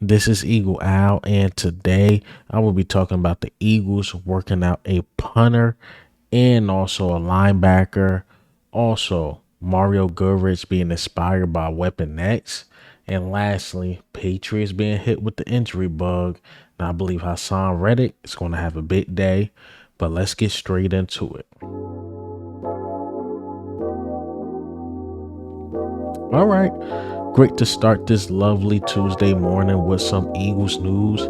This is Eagle Al, and today I will be talking about the Eagles working out a punter and also a linebacker. Also, Mario Goodrich being inspired by Weapon X. And lastly, Patriots being hit with the injury bug. And I believe Hassan Reddick is going to have a big day. But let's get straight into it. All right. Great to start this lovely Tuesday morning with some Eagles news.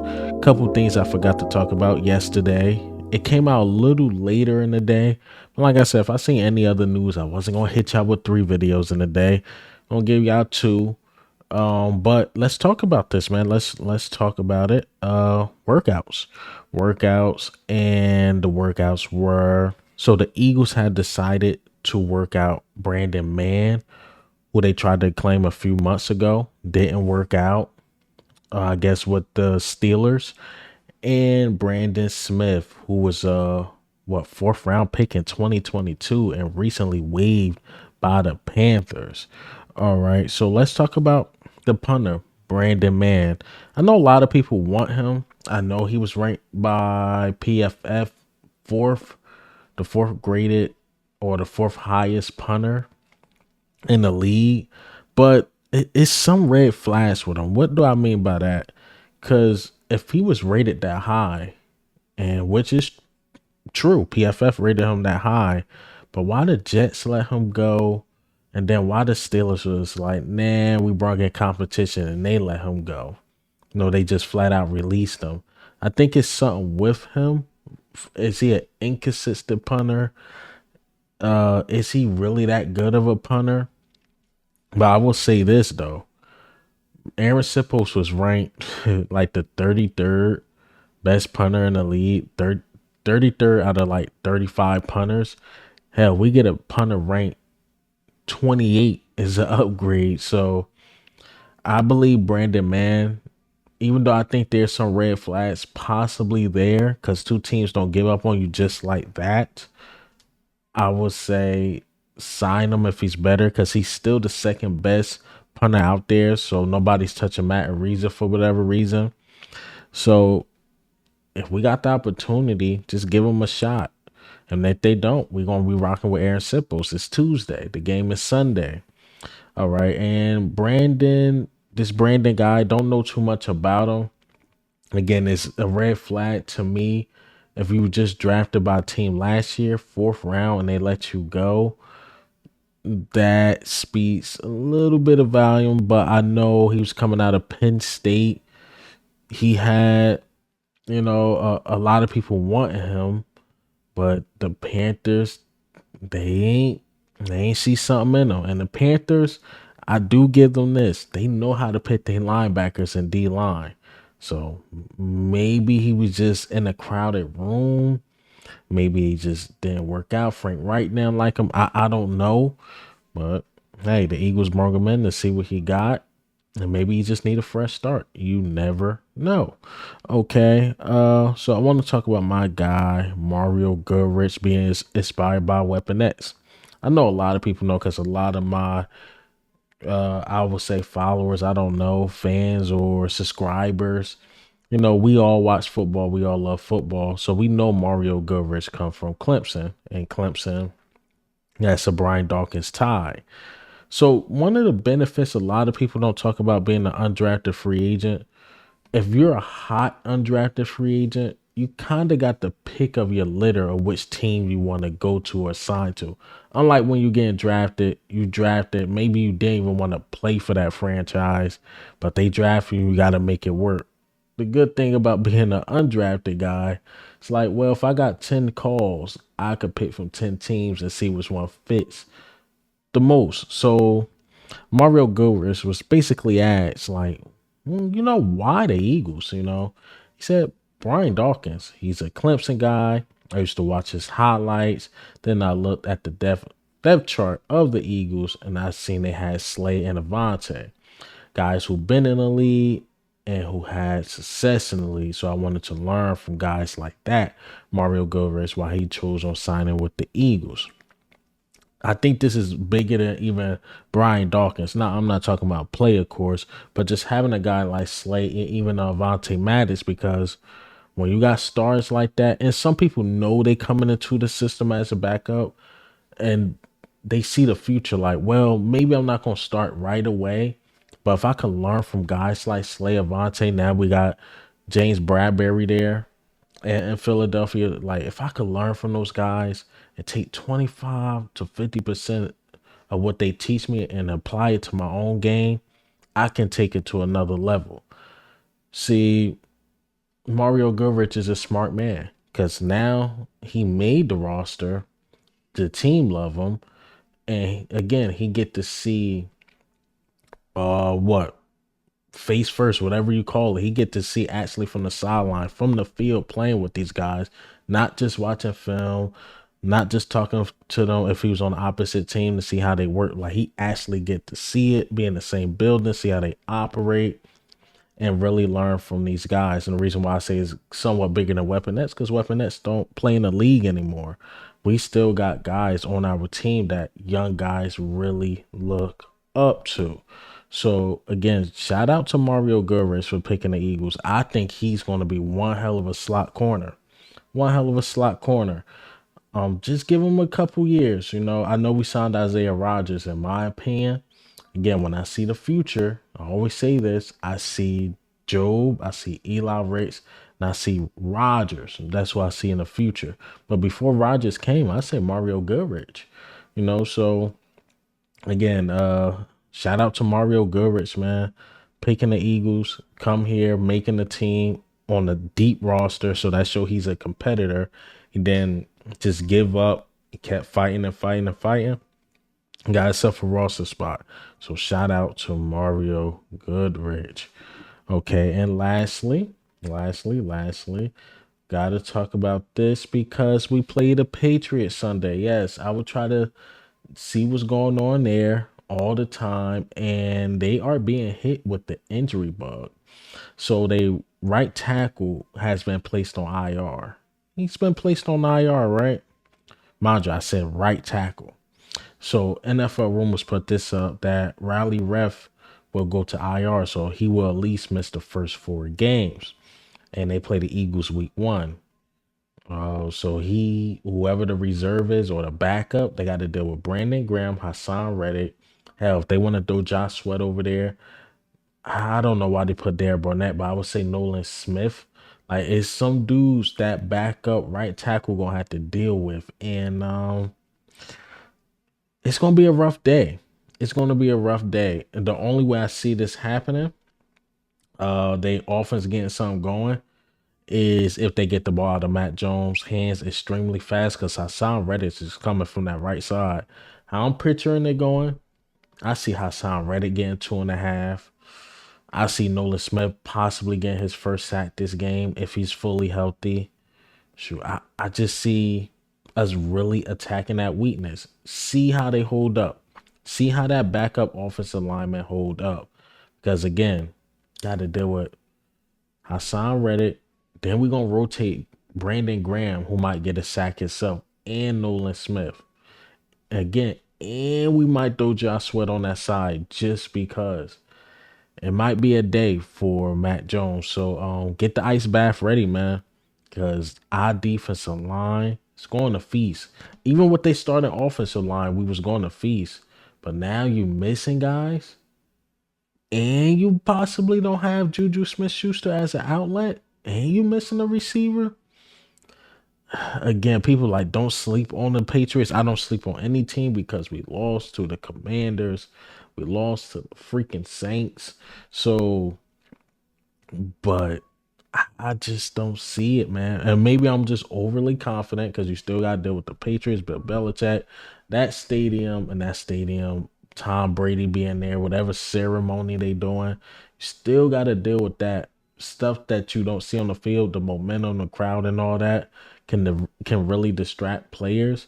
Couple things I forgot to talk about yesterday. It came out a little later in the day. But like I said, if I seen any other news, I wasn't gonna hit y'all with 3 videos in a day. I'm gonna give y'all 2. But let's talk about this, man. Let's talk about it. Workouts. Workouts and the workouts were so the Eagles had decided to work out Brandon Mann, who they tried to claim a few months ago, didn't work out. I guess with the Steelers, and Brandon Smith, who was fourth round pick in 2022 and recently waived by the Panthers. All right, so let's talk about the punter, Brandon Mann. I know a lot of people want him. I know he was ranked by PFF fourth, the fourth graded or the fourth highest punter in the league, but it's some red flags with him. What do I mean by that? Because if he was rated that high, and which is true, PFF rated him that high, but why the Jets let him go, and then why the Steelers was like, nah, we brought in competition, and they let him go? No, they just flat out released him. I think it's something with him. Is he an inconsistent punter? Is he really that good of a punter? But I will say this though, Aaron Sipos was ranked like the 33rd best punter in the league, 33rd out of like 35 punters. Hell, we get a punter ranked 28 is an upgrade. So I believe Brandon Mann, even though I think there's some red flags possibly there because two teams don't give up on you just like that, I would say sign him if he's better because he's still the second best punter out there. So nobody's touching Matt Ariza for whatever reason. So if we got the opportunity, just give him a shot. And if they don't, we're gonna be rocking with Aaron Sipos. It's Tuesday. The game is Sunday. All right. And this Brandon guy, don't know too much about him. Again, it's a red flag to me. If you were just drafted by a team last year, fourth round, and they let you go, that speaks a little bit of volume. But I know he was coming out of Penn State. He had, a lot of people wanting him, but the Panthers, they ain't see something in him. And the Panthers, I do give them this. They know how to pick their linebackers and D line. So maybe he was just in a crowded room. Maybe he just didn't work out. Frank Wright didn't like him. I don't know. But hey, the Eagles brought him in to see what he got. And maybe you just need a fresh start. You never know. Okay. So I want to talk about my guy, Mario Goodrich, being inspired by Weapon X. I know a lot of people know because a lot of my I would say followers, I don't know, fans or subscribers. We all watch football. We all love football. So we know Mario Goodrich come from Clemson. And Clemson, that's a Brian Dawkins tie. So one of the benefits a lot of people don't talk about being an undrafted free agent, if you're a hot undrafted free agent, you kind of got the pick of your litter of which team you want to go to or sign to. Unlike when you're getting drafted, maybe you didn't even want to play for that franchise, but they draft you, you got to make it work. The good thing about being an undrafted guy, it's like, well, if I got 10 calls, I could pick from 10 teams and see which one fits the most. So Mario Goodrich was basically asked, like, why the Eagles? He said, Brian Dawkins, he's a Clemson guy. I used to watch his highlights. Then I looked at the depth chart of the Eagles, and I seen they had Slay and Avante, guys who've been in the league and who had success in the league. So I wanted to learn from guys like that. Mario Goodrich, why he chose on signing with the Eagles. I think this is bigger than even Brian Dawkins. Now, I'm not talking about play, of course, but just having a guy like Slay and even Avonte Maddox, because when you got stars like that, and some people know they coming into the system as a backup, and they see the future like, well, maybe I'm not gonna start right away, but if I can learn from guys like Slay Avonte, now we got James Bradbury there in Philadelphia. Like, if I could learn from those guys and take 25 to 50% of what they teach me and apply it to my own game, I can take it to another level. See, Mario Goodrich is a smart man because now he made the roster. The team love him, and again, he get to see what face first, whatever you call it. He get to see actually from the sideline, from the field, playing with these guys, not just watching film, not just talking to them if he was on the opposite team to see how they work. Like, he actually get to see it, be in the same building, see how they operate, and really learn from these guys. And the reason why I say is somewhat bigger than Weapon X, because Weapon X don't play in the league anymore. We still got guys on our team that young guys really look up to. So again, shout out to Mario Goodrich for picking the Eagles. I think he's going to be one hell of a slot corner. One hell of a slot corner. Just give him a couple years. I know we signed Isaiah Rodgers. In my opinion, again, when I see the future, I always say this: I see Job, I see Eli Ricks, and I see Rodgers. That's what I see in the future. But before Rodgers came, I say Mario Goodrich. So again, shout out to Mario Goodrich, man. Picking the Eagles, come here, making the team on a deep roster. So that show he's a competitor. He then just give up. He kept fighting and fighting and fighting. Got himself a roster spot. So shout out to Mario Goodrich. Okay, and lastly, gotta talk about this because we played the Patriots Sunday. Yes, I would try to see what's going on there all the time, and they are being hit with the injury bug. So they right tackle has been placed on IR. He's been placed on IR, right? Mind you, I said right tackle. So NFL rumors put this up that Riley Ref will go to IR, so he will at least miss the first 4 games. And they play the Eagles week 1. So whoever the reserve is or the backup, they got to deal with Brandon Graham, Hassan Reddick. Hell, if they want to throw Josh Sweat over there, I don't know why they put Derek Barnett, but I would say Nolan Smith. Like, it's some dudes that backup right tackle gonna have to deal with, and it's gonna be a rough day. It's gonna be a rough day. And the only way I see this happening, they offense getting something going, is if they get the ball out of Matt Jones' hands extremely fast, because Hassan Reddick is coming from that right side. How I'm picturing it going, I see Hassan Reddick getting 2.5. I see Nolan Smith possibly getting his first sack this game if he's fully healthy. Shoot, I just see us really attacking that weakness. See how they hold up. See how that backup offensive lineman hold up. Because again, got to deal with Hassan Reddick. Then we're going to rotate Brandon Graham, who might get a sack himself, and Nolan Smith. Again, and we might throw Josh Sweat on that side just because. It might be a day for Matt Jones. So get the ice bath ready, man. Because our defensive line is going to feast. Even with they starting offensive line, we was going to feast. But now you missing guys. And you possibly don't have Juju Smith-Schuster as an outlet. And you missing a receiver. Again, people like, don't sleep on the Patriots. I don't sleep on any team because we lost to the Commanders. We lost to the freaking Saints. So, but I just don't see it, man. And maybe I'm just overly confident because you still got to deal with the Patriots, Bill Belichick, that stadium, Tom Brady being there, whatever ceremony they doing, you still got to deal with that stuff that you don't see on the field, the momentum, the crowd, and all that can really distract players.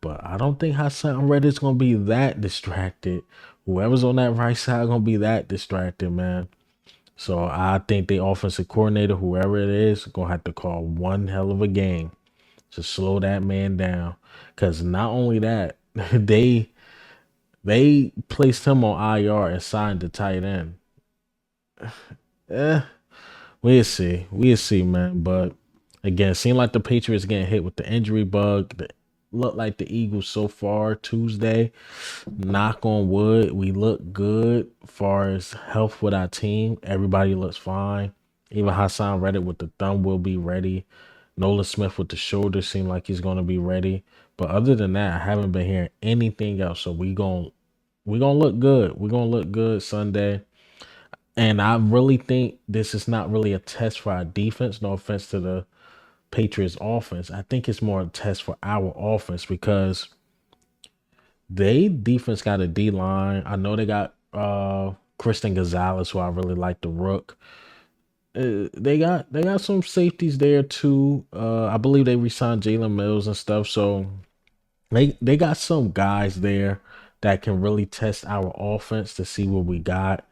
But I don't think Hassan Reddick's gonna be that distracted. Whoever's on that right side gonna be that distracted, man. So I think the offensive coordinator, whoever it is, gonna have to call one hell of a game to slow that man down. Cause not only that, they they placed him on IR and signed the tight end. Eh, we'll see. We'll see, man. But again, it seemed like the Patriots getting hit with the injury bug. Look like the Eagles so far Tuesday. Knock on wood, we look good as far as health with our team. Everybody looks fine. Even Hassan Reddick with the thumb will be ready. Nolan Smith with the shoulder seem like he's going to be ready. But other than that, I haven't been hearing anything else. So we gonna look good. We're gonna look good Sunday. And I really think this is not really a test for our defense. No offense to the Patriots offense. I think it's more a test for our offense because they defense got a D line. I know they got Christian Gonzalez, who I really like, the rook. They got some safeties there too. I believe they re-signed Jalen Mills and stuff. So they got some guys there that can really test our offense to see what we got.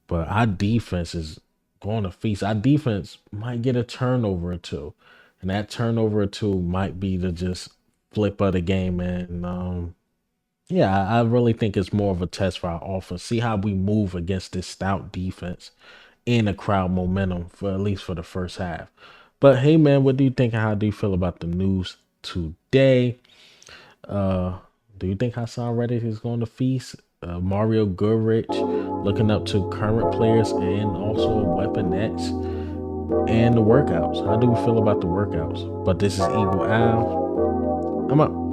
But our defense is going to feast. Our defense might get a turnover or two, and that turnover or two might be the just flip of the game, man. And, yeah, I really think it's more of a test for our offense. See how we move against this stout defense in a crowd momentum for at least for the first half. But hey, man, what do you think? How do you feel about the news today? Uh, do you think Hassan Reddick is going to feast? Mario Goodrich looking up to current players and also Weapon X and the workouts. How do we feel about the workouts? But this is Eagle Al. I'm up.